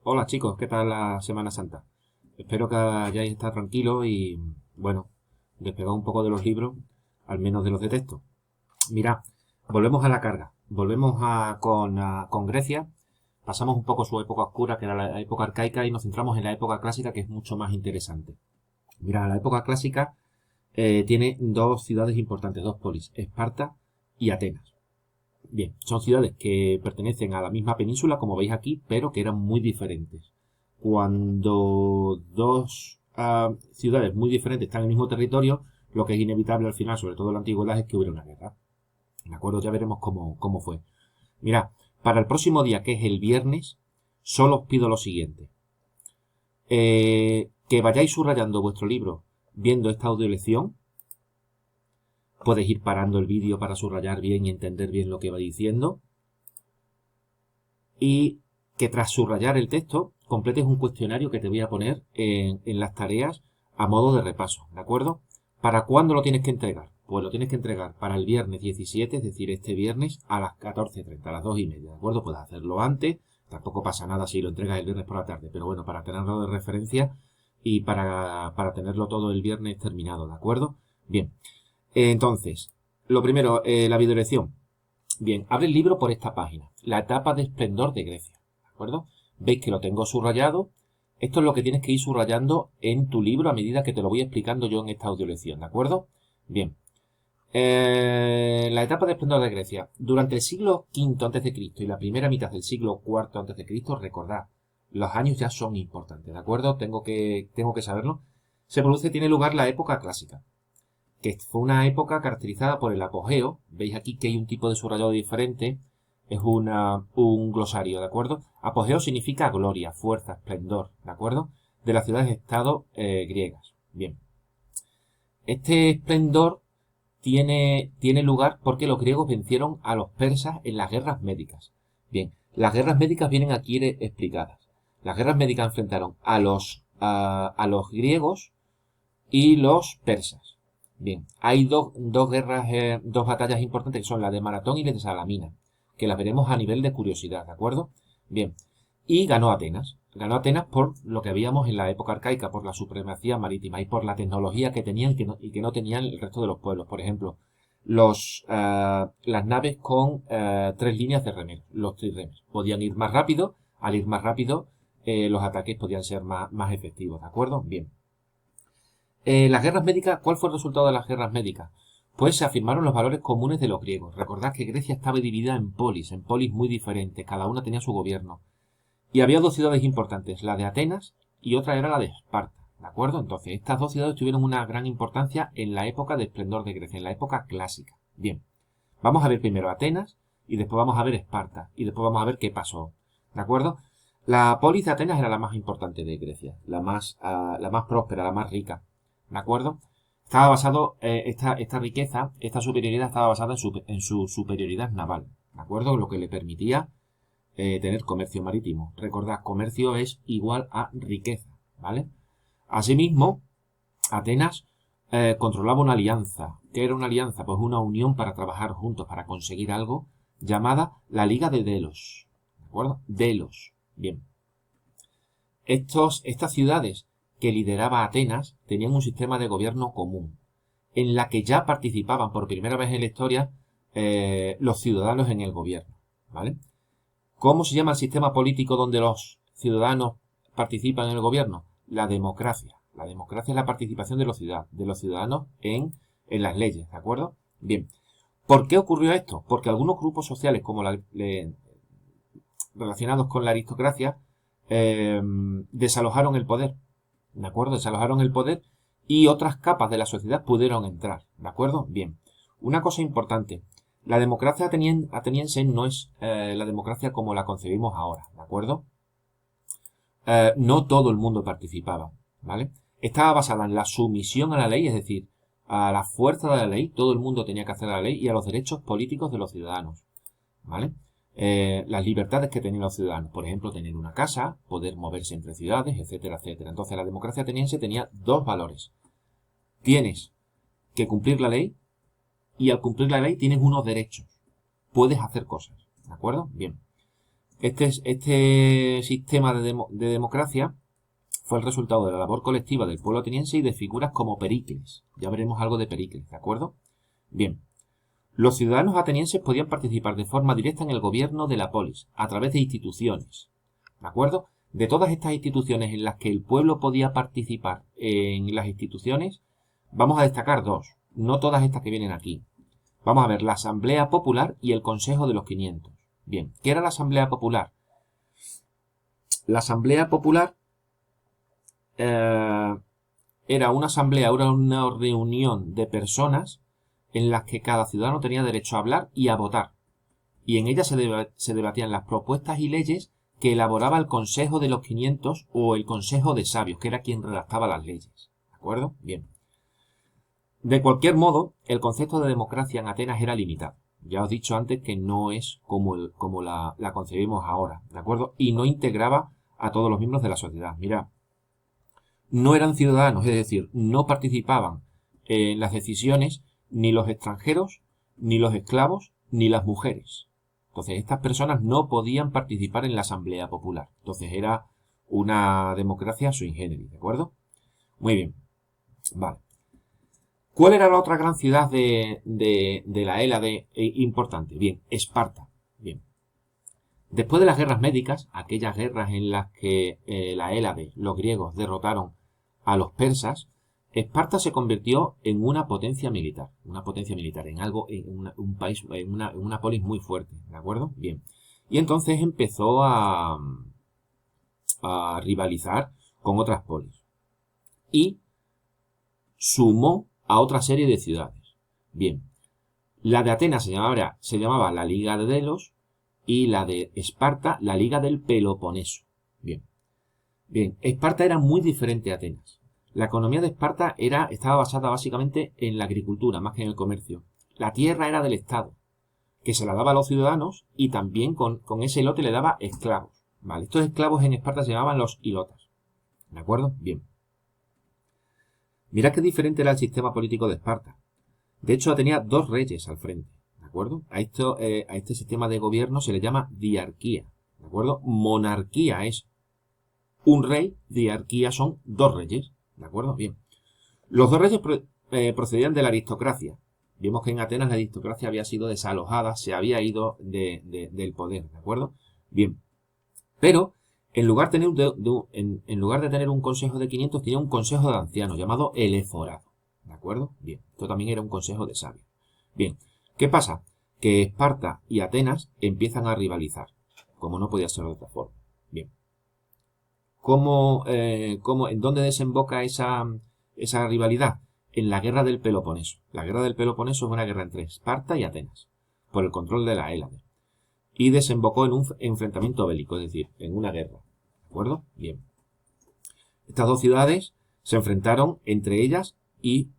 Hola chicos, ¿qué tal la Semana Santa? Espero que hayáis estado tranquilos y, bueno, despegado un poco de los libros, al menos de los de texto. Mirad, volvemos a la carga, con Grecia, pasamos un poco su época oscura, que era la época arcaica, y nos centramos en la época clásica, que es mucho más interesante. Mirad, la época clásica tiene dos ciudades importantes, dos polis, Esparta y Atenas. Bien, son ciudades que pertenecen a la misma península, como veis aquí, pero que eran muy diferentes. Cuando dos ciudades muy diferentes están en el mismo territorio, lo que es inevitable al final, sobre todo en la antigüedad, es que hubiera una guerra. ¿De acuerdo? Ya veremos cómo fue. Mirad, para el próximo día, que es el viernes, solo os pido lo siguiente. Que vayáis subrayando vuestro libro viendo esta audiolección. Podéis ir parando el vídeo para subrayar bien y entender bien lo que va diciendo. Y que tras subrayar el texto completes un cuestionario que te voy a poner en las tareas a modo de repaso, ¿de acuerdo? ¿Para cuándo lo tienes que entregar? Pues lo tienes que entregar para el viernes 17, es decir, este viernes a las 14:30, a las 2:30, ¿de acuerdo? Puedes hacerlo antes, tampoco pasa nada si lo entregas el viernes por la tarde, pero bueno, para tenerlo de referencia y para tenerlo todo el viernes terminado, ¿de acuerdo? Bien, entonces, lo primero, la videolección. Bien, abre el libro por esta página, la etapa de esplendor de Grecia, ¿de acuerdo? Veis que lo tengo subrayado. Esto es lo que tienes que ir subrayando en tu libro a medida que te lo voy explicando yo en esta audiolección, ¿de acuerdo? Bien, la etapa de esplendor de Grecia. Durante el siglo V a.C. y la primera mitad del siglo IV a.C., recordad, los años ya son importantes, ¿de acuerdo? Tengo que saberlo. Tiene lugar la época clásica, que fue una época caracterizada por el apogeo. Veis aquí que hay un tipo de subrayado diferente. Es un glosario, ¿de acuerdo? Apogeo significa gloria, fuerza, esplendor, ¿de acuerdo? De las ciudades-estado griegas. Bien. Este esplendor tiene lugar porque los griegos vencieron a los persas en las guerras médicas. Bien, las guerras médicas vienen aquí explicadas. Las guerras médicas enfrentaron a los griegos y los persas. Bien, hay dos guerras, dos batallas importantes que son la de Maratón y la de Salamina, que las veremos a nivel de curiosidad, ¿de acuerdo? Bien, y ganó Atenas. Ganó Atenas por lo que veíamos en la época arcaica, por la supremacía marítima y por la tecnología que tenían y que no tenían el resto de los pueblos. Por ejemplo, las naves con 3 líneas de remeros, los trirremes. Podían ir más rápido, al ir más rápido los ataques podían ser más efectivos, ¿de acuerdo? Bien. Las guerras médicas, ¿cuál fue el resultado de las guerras médicas? Pues se afirmaron los valores comunes de los griegos. Recordad que Grecia estaba dividida en polis muy diferentes, cada una tenía su gobierno. Y había dos ciudades importantes, la de Atenas y otra era la de Esparta, ¿de acuerdo? Entonces, estas dos ciudades tuvieron una gran importancia en la época de esplendor de Grecia, en la época clásica. Bien, vamos a ver primero Atenas y después vamos a ver Esparta y después vamos a ver qué pasó, ¿de acuerdo? La polis de Atenas era la más importante de Grecia, la más próspera, la más rica. ¿De acuerdo? Estaba basado, esta riqueza, esta superioridad estaba basada en su superioridad naval. ¿De acuerdo? Lo que le permitía tener comercio marítimo. Recordad, comercio es igual a riqueza. ¿Vale? Asimismo, Atenas controlaba una alianza. ¿Qué era una alianza? Pues una unión para trabajar juntos, para conseguir algo, llamada la Liga de Delos. ¿De acuerdo? Delos. Bien. Estas ciudades que lideraba Atenas tenían un sistema de gobierno común, en la que ya participaban por primera vez en la historia los ciudadanos en el gobierno. ¿Vale? ¿Cómo se llama el sistema político donde los ciudadanos participan en el gobierno? La democracia. La democracia es la participación de los ciudadanos en las leyes, ¿de acuerdo? Bien. ¿Por qué ocurrió esto? Porque algunos grupos sociales, como relacionados con la aristocracia, desalojaron el poder, ¿de acuerdo? Desalojaron el poder y otras capas de la sociedad pudieron entrar, ¿de acuerdo? Bien. Una cosa importante, la democracia ateniense no es la democracia como la concebimos ahora, ¿de acuerdo? No todo el mundo participaba, ¿vale? Estaba basada en la sumisión a la ley, es decir, a la fuerza de la ley, todo el mundo tenía que hacer la ley y a los derechos políticos de los ciudadanos, ¿vale? Las libertades que tenían los ciudadanos, por ejemplo, tener una casa, poder moverse entre ciudades, etcétera, etcétera. Entonces, la democracia ateniense tenía dos valores. Tienes que cumplir la ley y al cumplir la ley tienes unos derechos. Puedes hacer cosas, ¿de acuerdo? Bien. Este sistema de democracia fue el resultado de la labor colectiva del pueblo ateniense y de figuras como Pericles. Ya veremos algo de Pericles, ¿de acuerdo? Bien. Los ciudadanos atenienses podían participar de forma directa en el gobierno de la polis, a través de instituciones. ¿De acuerdo? De todas estas instituciones en las que el pueblo podía participar en las instituciones, vamos a destacar dos. No todas estas que vienen aquí. Vamos a ver la Asamblea Popular y el Consejo de los 500. Bien, ¿qué era la Asamblea Popular? La Asamblea Popular era una asamblea, era una reunión de personas en las que cada ciudadano tenía derecho a hablar y a votar. Y en ella se debatían las propuestas y leyes que elaboraba el Consejo de los 500 o el Consejo de Sabios, que era quien redactaba las leyes. ¿De acuerdo? Bien. De cualquier modo, el concepto de democracia en Atenas era limitado. Ya os he dicho antes que no es como la concebimos ahora, ¿de acuerdo? Y no integraba a todos los miembros de la sociedad. Mirad, no eran ciudadanos, es decir, no participaban en las decisiones ni los extranjeros, ni los esclavos, ni las mujeres. Entonces, estas personas no podían participar en la Asamblea Popular. Entonces, era una democracia sui generis, ¿de acuerdo? Muy bien. Vale. ¿Cuál era la otra gran ciudad de la Hélade importante? Bien, Esparta. Bien. Después de las guerras médicas, aquellas guerras en las que la Hélade, los griegos, derrotaron a los persas, Esparta se convirtió en una potencia militar, en algo, un país, en una polis muy fuerte, ¿de acuerdo? Bien. Y entonces empezó a rivalizar con otras polis. Y sumó a otra serie de ciudades. Bien. La de Atenas se llamaba la Liga de Delos y la de Esparta la Liga del Peloponeso. Bien. Bien, Esparta era muy diferente a Atenas. La economía de Esparta estaba basada básicamente en la agricultura, más que en el comercio. La tierra era del Estado, que se la daba a los ciudadanos y también con ese lote le daba esclavos. ¿Vale? Estos esclavos en Esparta se llamaban los hilotas. ¿De acuerdo? Bien. Mirad qué diferente era el sistema político de Esparta. De hecho, tenía dos reyes al frente. ¿De acuerdo? A este sistema de gobierno se le llama diarquía. ¿De acuerdo? Monarquía es un rey, diarquía son dos reyes. ¿De acuerdo? Bien. Los dos reyes procedían de la aristocracia. Vimos que en Atenas la aristocracia había sido desalojada, se había ido del poder. ¿De acuerdo? Bien. Pero, en lugar de tener un consejo de 500, tenía un consejo de ancianos llamado el Eforado. ¿De acuerdo? Bien. Esto también era un consejo de sabios. Bien. ¿Qué pasa? Que Esparta y Atenas empiezan a rivalizar, como no podía ser de otra forma. Bien. ¿En dónde desemboca esa rivalidad? En la guerra del Peloponeso. La guerra del Peloponeso es una guerra entre Esparta y Atenas, por el control de la Hélade. Y desembocó en un enfrentamiento bélico, es decir, en una guerra. ¿De acuerdo? Bien. Estas dos ciudades se enfrentaron entre ellas y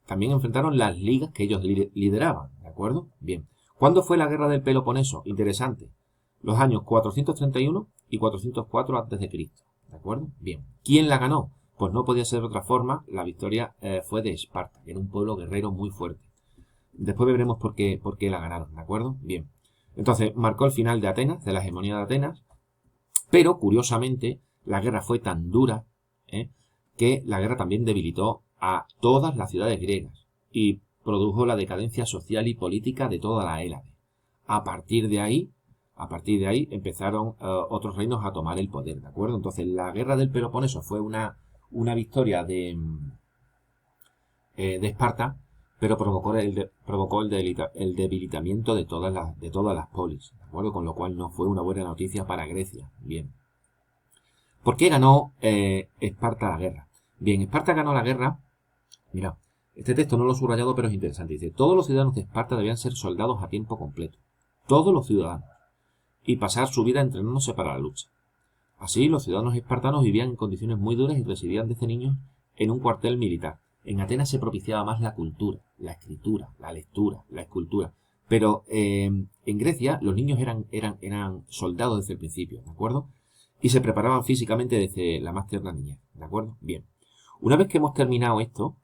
también enfrentaron las ligas que ellos lideraban. ¿De acuerdo? Bien. ¿Cuándo fue la guerra del Peloponeso? Interesante. Los años 431 y 404 a.C. ¿De acuerdo? Bien. ¿Quién la ganó? Pues no podía ser de otra forma. La victoria fue de Esparta, que era un pueblo guerrero muy fuerte. Después veremos por qué la ganaron. ¿De acuerdo? Bien. Entonces, marcó el final de Atenas, de la hegemonía de Atenas. Pero, curiosamente, la guerra fue tan dura que la guerra también debilitó a todas las ciudades griegas y produjo la decadencia social y política de toda la Hélade. A partir de ahí empezaron otros reinos a tomar el poder, ¿de acuerdo? Entonces, la guerra del Peloponeso fue una victoria de Esparta, pero provocó el debilitamiento de todas las polis, ¿de acuerdo? Con lo cual no fue una buena noticia para Grecia. Bien. ¿Por qué ganó Esparta la guerra? Bien, Esparta ganó la guerra. Mira, este texto no lo he subrayado, pero es interesante. Dice, todos los ciudadanos de Esparta debían ser soldados a tiempo completo. Todos los ciudadanos. Y pasar su vida entrenándose para la lucha. Así, los ciudadanos espartanos vivían en condiciones muy duras y residían desde niños en un cuartel militar. En Atenas se propiciaba más la cultura, la escritura, la lectura, la escultura. Pero en Grecia los niños eran soldados desde el principio, ¿de acuerdo? Y se preparaban físicamente desde la más tierna niñez, ¿de acuerdo? Bien. Una vez que hemos terminado esto,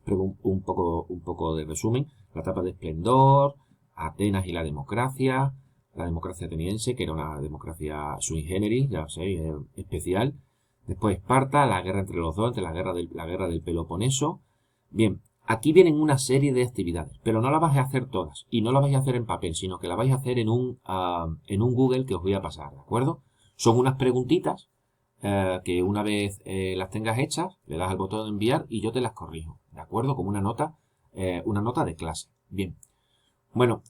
pero un poco de resumen, la etapa de esplendor, Atenas y la democracia, la democracia ateniense, que era una democracia sui generis, ya sé, especial. Después Esparta, la guerra entre los dos, entre la guerra del Peloponeso. Bien, aquí vienen una serie de actividades, pero no las vais a hacer todas, y no las vais a hacer en papel, sino que las vais a hacer en un Google que os voy a pasar, ¿de acuerdo? Son unas preguntitas que una vez las tengas hechas, le das al botón de enviar y yo te las corrijo, ¿de acuerdo? Como una nota de clase. Bien, bueno,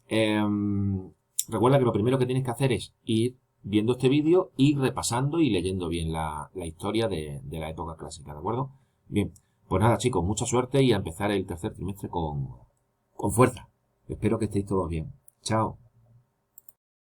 recuerda que lo primero que tienes que hacer es ir viendo este vídeo y repasando y leyendo bien la historia de la época clásica, ¿de acuerdo? Bien, pues nada chicos, mucha suerte y a empezar el tercer trimestre con fuerza. Espero que estéis todos bien. Chao.